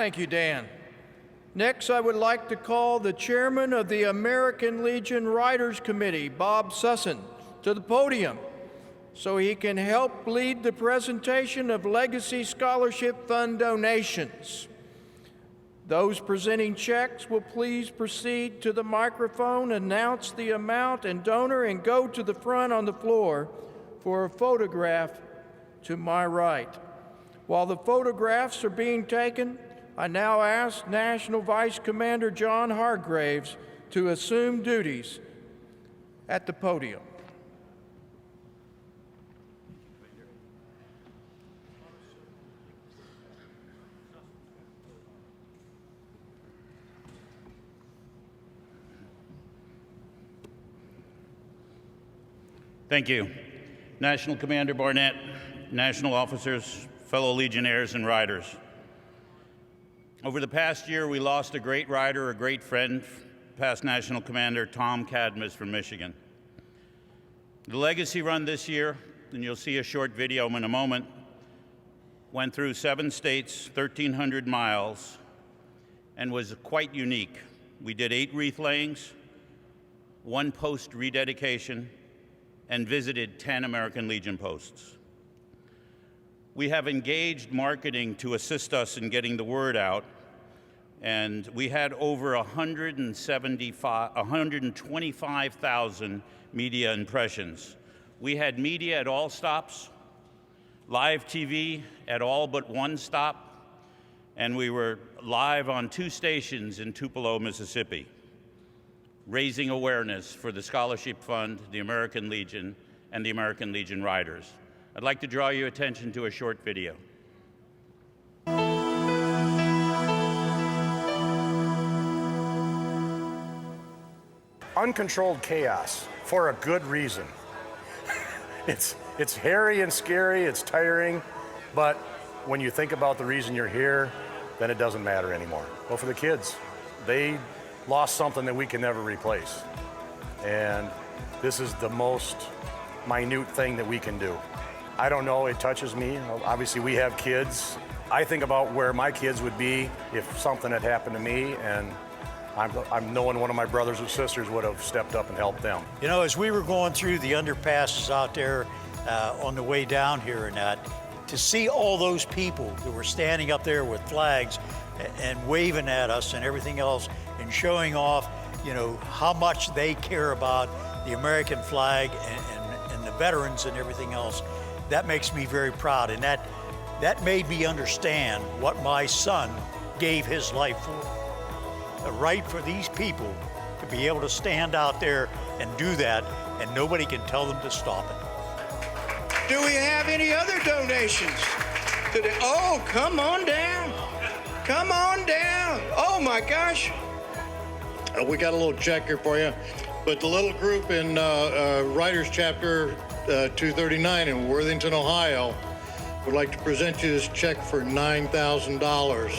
Thank you, Dan. Next, I would like to call the chairman of the American Legion Writers Committee, Bob Sussin, to the podium so he can help lead the presentation of Legacy Scholarship Fund donations. Those presenting checks will please proceed to the microphone, announce the amount and donor, and go to the front on the floor for a photograph to my right. While the photographs are being taken, I now ask National Vice Commander John Hargraves to assume duties at the podium. Thank you. National Commander Barnett, national officers, fellow Legionnaires and riders. Over the past year, we lost a great rider, a great friend, past National Commander Tom Cadmus from Michigan. The Legacy Run this year, and you'll see a short video in a moment, went through 7 states, 1,300 miles, and was quite unique. We did 8 wreath layings, 1 post rededication, and visited 10 American Legion posts. We have engaged marketing to assist us in getting the word out, and we had over 125,000 media impressions. We had media at all stops, live TV at all but 1 stop, and we were live on 2 stations in Tupelo, Mississippi, raising awareness for the Scholarship Fund, the American Legion, and the American Legion Riders. I'd like to draw your attention to a short video. Uncontrolled chaos for a good reason. It's hairy and scary, it's tiring, but when you think about the reason you're here, then it doesn't matter anymore. Well, for the kids, they lost something that we can never replace. And this is the most minute thing that we can do. I don't know, it touches me. Obviously we have kids. I think about where my kids would be if something had happened to me, and I'm knowing one of my brothers or sisters would have stepped up and helped them. You know, as we were going through the underpasses out there on the way down here and that, to see all those people that were standing up there with flags and waving at us and everything else and showing off, you know, how much they care about the American flag and the veterans and everything else, that makes me very proud. And that made me understand what my son gave his life for. The right for these people to be able to stand out there and do that, and nobody can tell them to stop it. Do we have any other donations today? Oh, come on down. Come on down. Oh my gosh. We got a little check here for you. But the little group in Writers Chapter 239 in Worthington, Ohio, would like to present you this check for $9,000.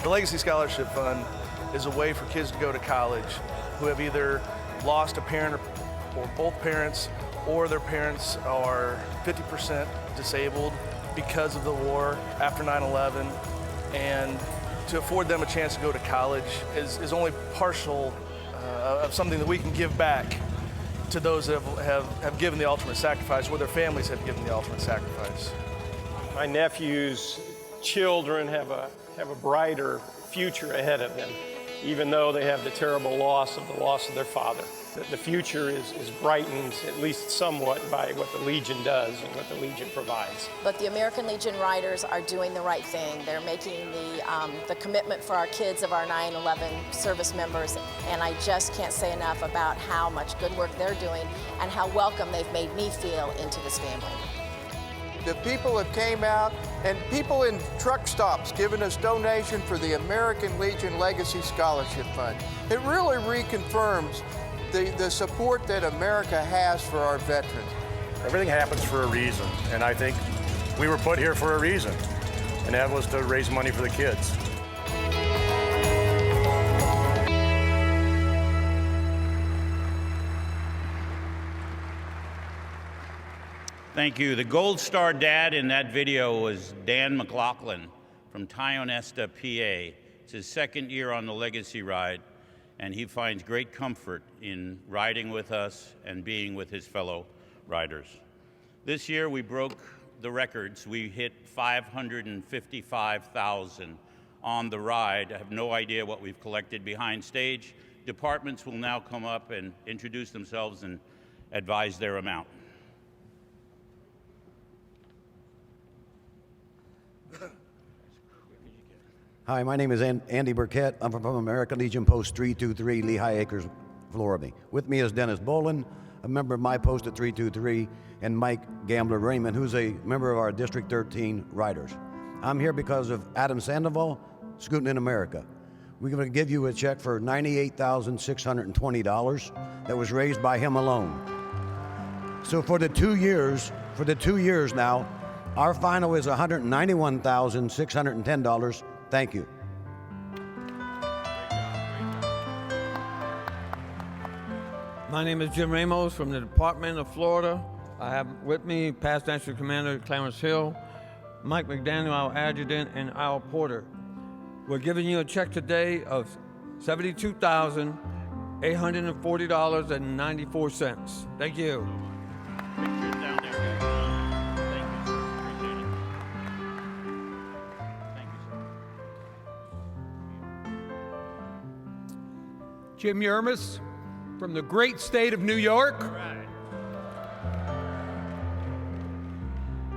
The Legacy Scholarship Fund is a way for kids to go to college who have either lost a parent or both parents, or their parents are 50% disabled because of the war after 9/11, and to afford them a chance to go to college is only partial of something that we can give back to those that have given the ultimate sacrifice, or their families have given the ultimate sacrifice. My nephew's children have a brighter future ahead of them, even though they have the terrible loss of their father. The future is brightened, at least somewhat, by what the Legion does and what the Legion provides. But the American Legion Riders are doing the right thing. They're making the commitment for our kids of our 9/11 service members, and I just can't say enough about how much good work they're doing and how welcome they've made me feel into this family. The people that came out, and people in truck stops giving us donation for the American Legion Legacy Scholarship Fund. It really reconfirms the support that America has for our veterans. Everything happens for a reason, and I think we were put here for a reason, and that was to raise money for the kids. Thank you. The Gold Star dad in that video was Dan McLaughlin from Tionesta, PA. It's his second year on the Legacy Ride, and he finds great comfort in riding with us and being with his fellow riders. This year we broke the records. We hit 555,000 on the ride. I have no idea what we've collected behind stage. Departments will now come up and introduce themselves and advise their amount. Hi, my name is Andy Burkett. I'm from American Legion Post 323, Lehigh Acres, Florida. With me is Dennis Bolin, a member of my post at 323, and Mike Gambler Raymond, who's a member of our District 13 riders. I'm here because of Adam Sandoval, Scooting in America. We're going to give you a check for $98,620 that was raised by him alone. So for the 2 years now, our final is $191,610. Thank you. My name is Jim Ramos from the Department of Florida. I have with me Past National Commander Clarence Hill, Mike McDaniel, our adjutant, and Al Porter. We're giving you a check today of $72,840.94. Thank you. Pictures down there, guys. Thank you, sir. Appreciate it. Thank you, sir. Jim Yermis from the great state of New York. All right.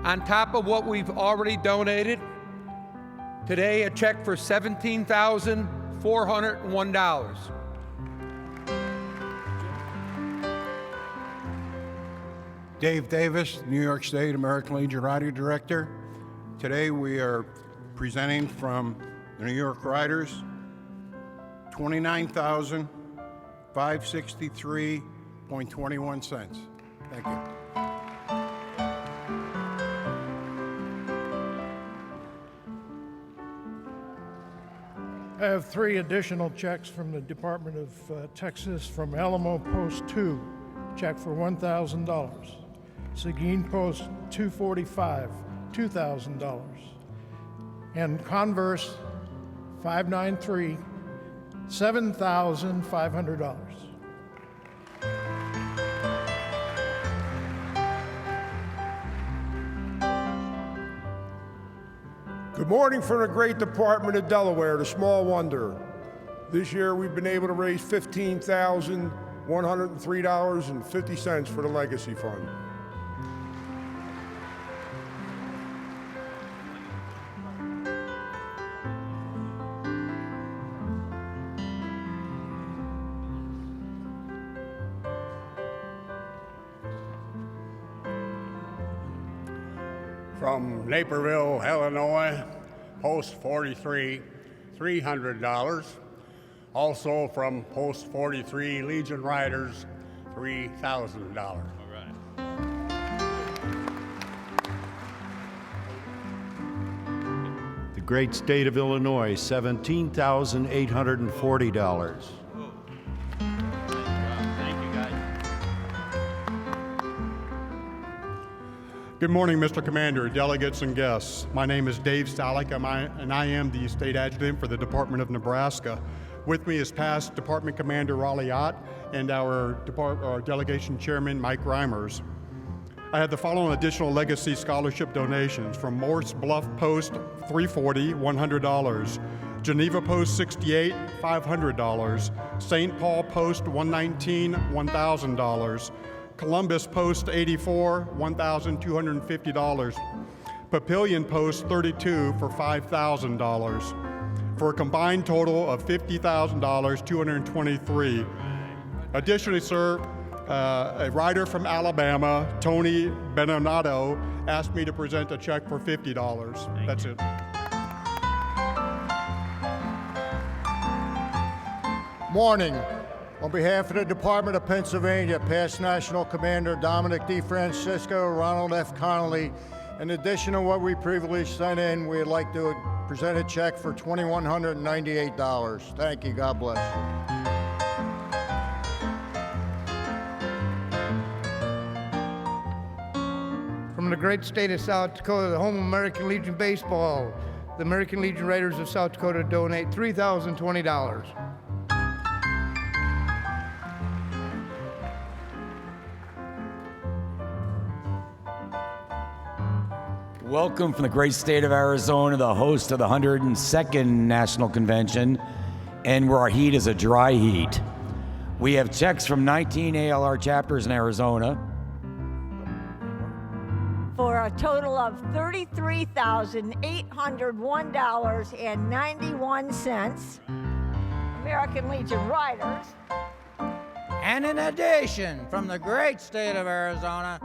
On top of what we've already donated, today a check for $17,401. Dave Davis, New York State American Legion Rider Director. Today we are presenting from the New York Riders $29,563.21. Thank you. I have 3 additional checks from the Department of Texas from Alamo Post 2, check for $1,000. Seguin Post 245, $2,000. And Converse 593, $7,500. Good morning from the great Department of Delaware, the Small Wonder. This year we've been able to raise $15,103.50 for the Legacy Fund. From Naperville, Illinois, Post 43, $300. Also from Post 43 Legion Riders, $3,000. All right. The great state of Illinois, $17,840. Thank you, guys. Good morning, Mr. Commander, delegates, and guests. My name is Dave Stalick, and I am the State Adjutant for the Department of Nebraska. With me is past Department Commander Raleigh Ott and our delegation chairman, Mike Reimers. I have the following additional Legacy Scholarship donations from Morse Bluff Post 340, $100. Geneva Post 68, $500. St. Paul Post 119, $1,000. Columbus Post 84, $1,250. Papillion Post 32 for $5,000. For a combined total of $50,223. Additionally, sir, a rider from Alabama, Tony Beninato, asked me to present a check for $50. That's it. Morning. On behalf of the Department of Pennsylvania, past National Commander Dominic DeFrancisco, Ronald F. Connolly, in addition to what we previously sent in, we'd like to present a check for $2,198. Thank you. God bless you. from the great state of South Dakota, the home of American Legion Baseball. The American Legion Riders of South Dakota donate $3,020. Welcome from the great state of Arizona, the host of the 102nd National Convention, and where our heat is a dry heat. We have checks from 19 ALR chapters in Arizona for a total of $33,801.91. American Legion Riders. And in addition, from the great state of Arizona,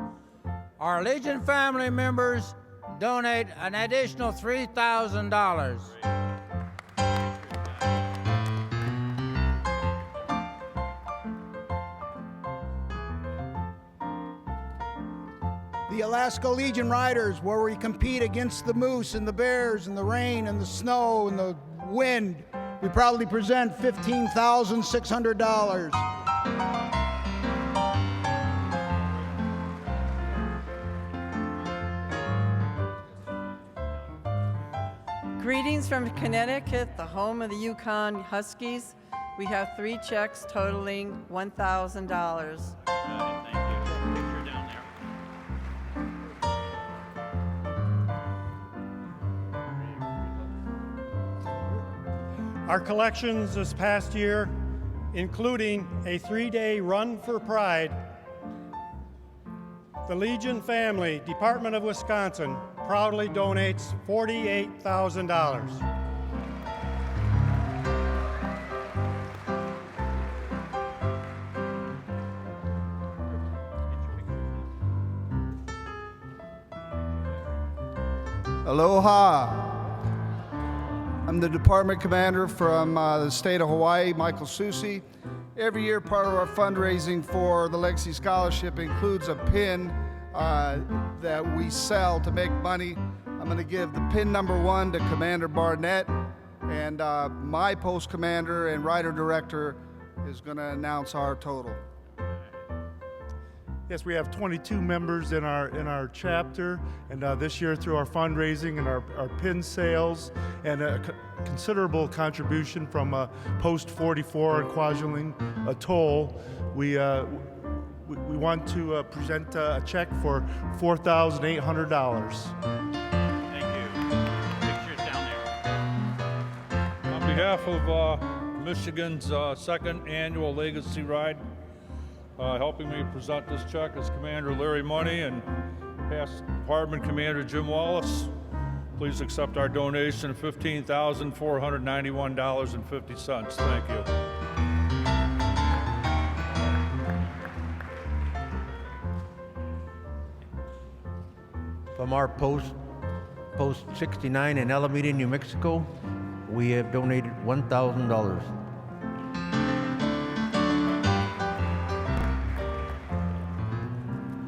our Legion family members donate an additional $3,000. The Alaska Legion Riders, where we compete against the moose and the bears and the rain and the snow and the wind, we proudly present $15,600. Greetings from Connecticut, the home of the Yukon Huskies. We have 3 checks totaling $1,000. Our collections this past year, including a 3-day Run for Pride, the Legion family, Department of Wisconsin, proudly donates $48,000. Aloha. I'm the department commander from the state of Hawaii, Michael Susi. Every year, part of our fundraising for the Legacy Scholarship includes a pin that we sell to make money. I'm going to give the pin number 1 to Commander Barnett, and my post commander and rider director is going to announce our total. Yes, we have 22 members in our chapter, and this year through our fundraising and our pin sales and a considerable contribution from Post 44 and Kwajalein Atoll, we want to present a check for $4,800. Thank you. Pictures down there. On behalf of Michigan's second annual Legacy Ride, helping me present this check is Commander Larry Money and past Department Commander Jim Wallace. Please accept our donation of $15,491.50. Thank you. From our post 69 in Alameda, New Mexico, we have donated $1,000.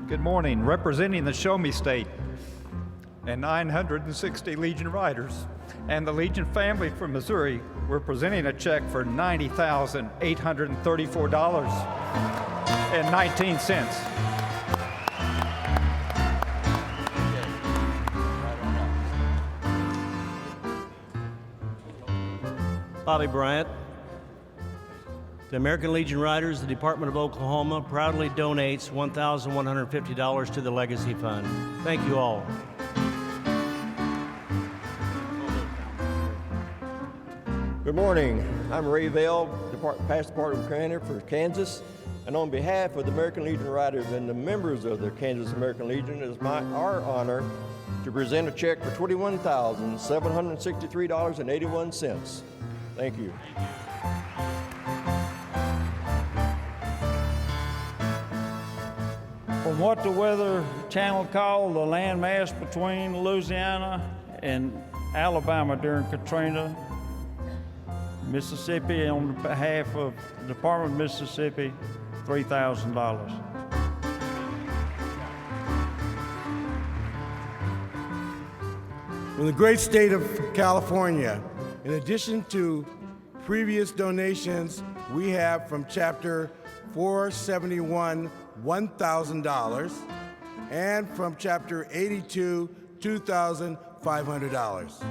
Good morning. Representing the Show Me State and 960 Legion Riders and the Legion family from Missouri, we're presenting a check for $90,834.19. Bobby Bryant. The American Legion Riders, the Department of Oklahoma, proudly donates $1,150 to the Legacy Fund. Thank you all. Good morning. I'm Ray Vale, past Department Commander for Kansas. And on behalf of the American Legion Riders and the members of the Kansas American Legion, it is our honor to present a check for $21,763.81. Thank you. From what the Weather Channel called the landmass between Louisiana and Alabama during Katrina, Mississippi, on behalf of the Department of Mississippi, $3,000. From the great state of California, in addition to previous donations, we have from Chapter 471 $1,000, and from Chapter 82, $2,500.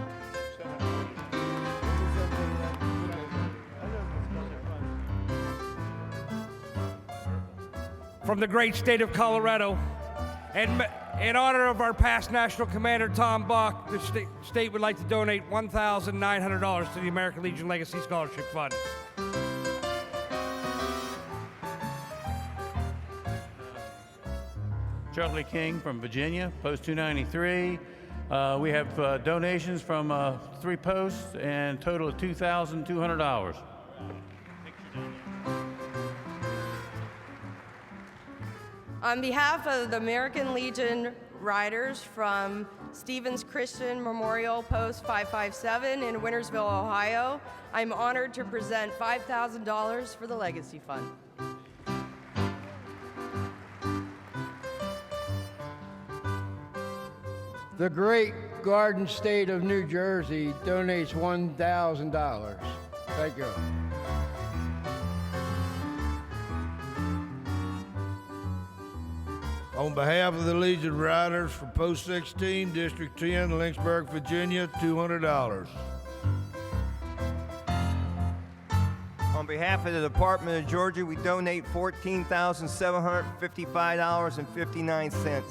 From the great state of Colorado, and in honor of our past national commander, Tom Bach, the state would like to donate $1,900 to the American Legion Legacy Scholarship Fund. Charlie King from Virginia, Post 293. We have donations from 3 posts and a total of $2,200. On behalf of the American Legion Riders from Stevens Christian Memorial Post 557 in Wintersville, Ohio, I'm honored to present $5,000 for the Legacy Fund. The great Garden State of New Jersey donates $1,000. Thank you. On behalf of the Legion Riders for Post 16, District 10, Lynchburg, Virginia, $200. On behalf of the Department of Georgia, we donate $14,755.59.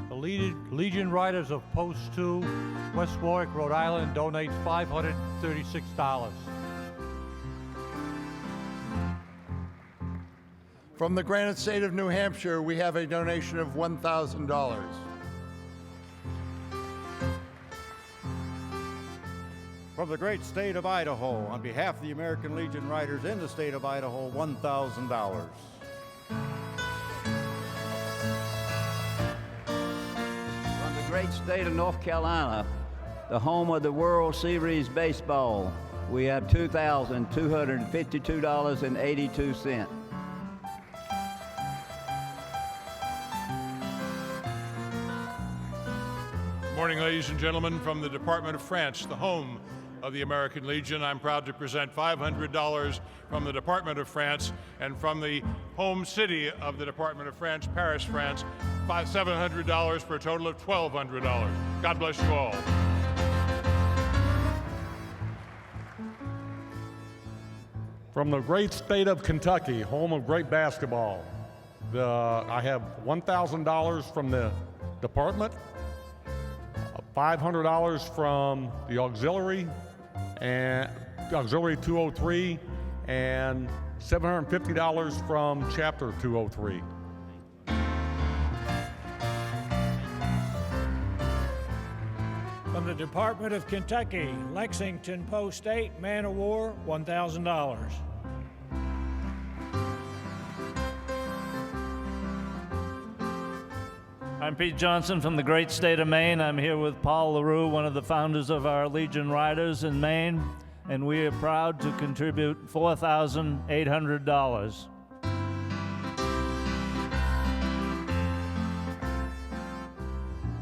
The Legion Riders of Post 2, West Warwick, Rhode Island, donates $536. From the Granite State of New Hampshire, we have a donation of $1,000. From the great state of Idaho, on behalf of the American Legion Riders in the state of Idaho, $1,000. From the great state of North Carolina, the home of the World Series baseball, we have $2,252.82. Good morning, ladies and gentlemen. From the Department of France, the home of the American Legion, I'm proud to present $500 from the Department of France, and from the home city of the Department of France, Paris, France, $700 for a total of $1,200. God bless you all. From the great state of Kentucky, home of great basketball, I have $1,000 from the department, $500 from the auxiliary, and auxiliary 203, and $750 from chapter 203. From the Department of Kentucky, Lexington Post 8, Man o' War, $1,000. I'm Pete Johnson from the great state of Maine. I'm here with Paul LaRue, one of the founders of our Legion Riders in Maine, and we are proud to contribute $4,800.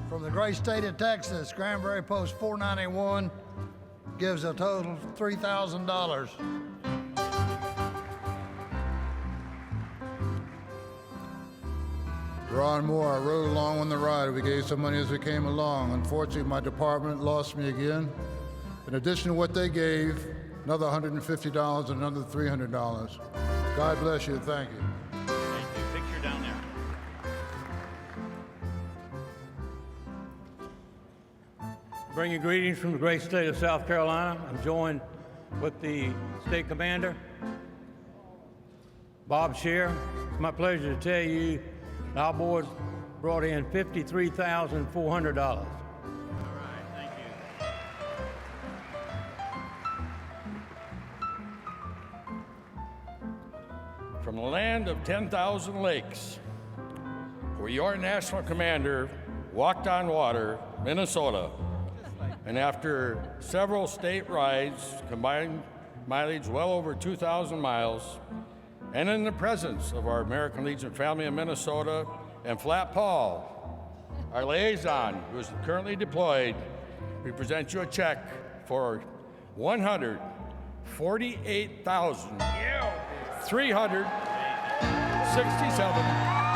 From the great state of Texas, Granbury Post 491 gives a total of $3,000. Ron Moore, I rode along on the ride. We gave some money as we came along. Unfortunately, my department lost me again. In addition to what they gave, another $150 and another $300. God bless you. Thank you. Thank you. Picture down there. Bringing greetings from the great state of South Carolina. I'm joined with the state commander, Bob Scheer. It's my pleasure to tell you our board brought in $53,400. From the land of 10,000 lakes, where your national commander walked on water, Minnesota, and after several state rides, combined mileage well over 2,000 miles, and in the presence of our American Legion family in Minnesota and Flat Paul, our liaison, who is currently deployed, we present you a check for $148,300. $367.